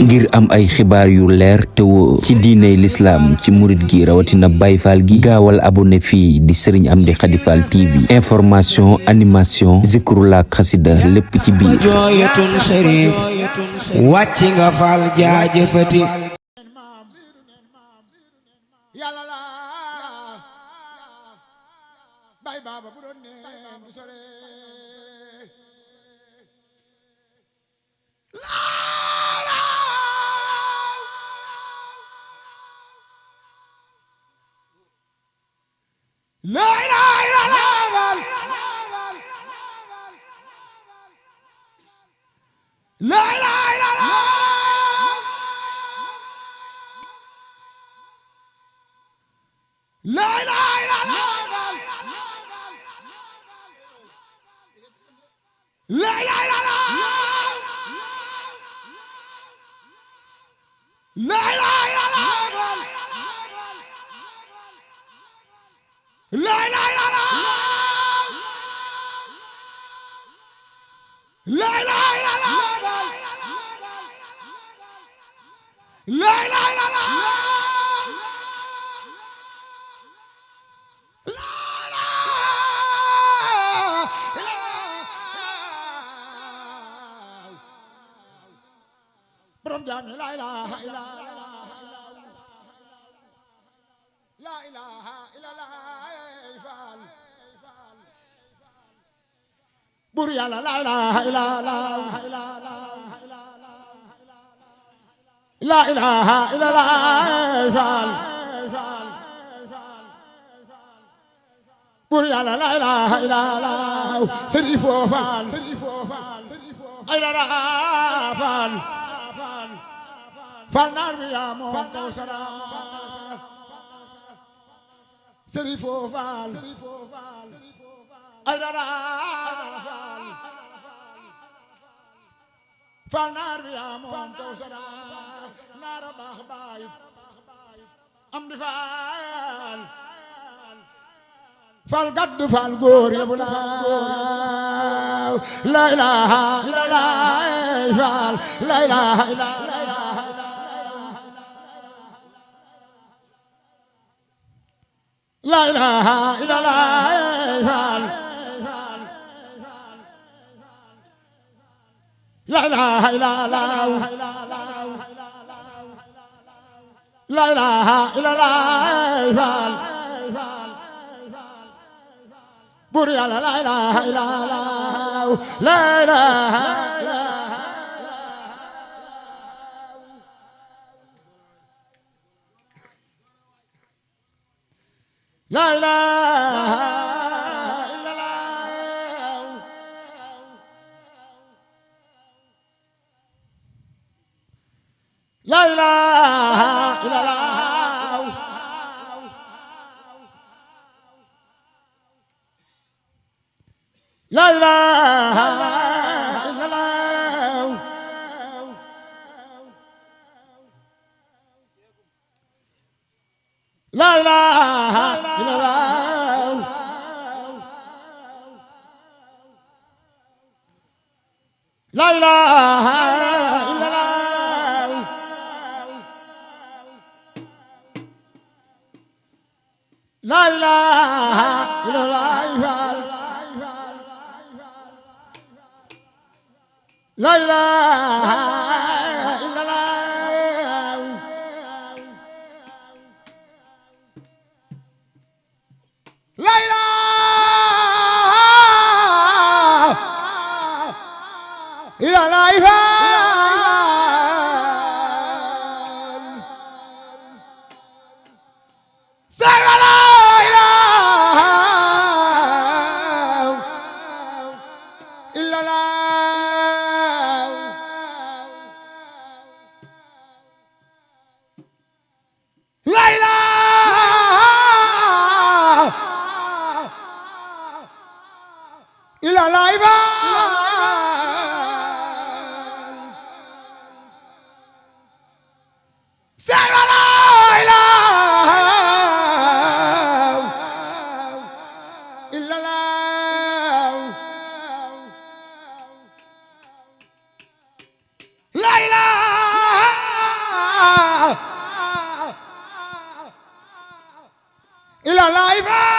ngir am ay xibaar yu leer te wóor ci diiney lislaam ci murit gi rawatina Baay Faal gi gaawal abonné fii di Serigne Amdy Khady Fall TV information animation zikrullah xasida lépp ci biir jooyatun sharif wàcc nga Fall jaajëfati yàlla la bay baba bu doon neen du sore la ilaha illallah la ilaha illallah la ilaha illallah la ilaha illallah la ilaha illallah la ilaha illallah la ilaha illallah la ilaha illallah borom jaam la ilaha illallah la ilaha illallah Fall bur yàlla la ilaha illallah la ilaha illallah Fall bur yàlla la ilaha illallah Serifo Fall ay dara Fall Fall naar bi yaa moom kaw sara Serifo Fall ay dara Fall naar bi yaa moom kaw sara naara baax baay am di Fall Fall gaddu Fall góor yëpp la ilaha illallah Fall la ilaha illallah la ilaha illallah Fall la ilaha illallah la ilaha illallah Fall bur yàlla la ilaha illallah la ilaha la ilaha illallah la ilaha illallah la ilaha illallah la ilaha illallah la ilaha illallah la ilaha illallah la ilaha illallah la ilaha illallah ila laay faal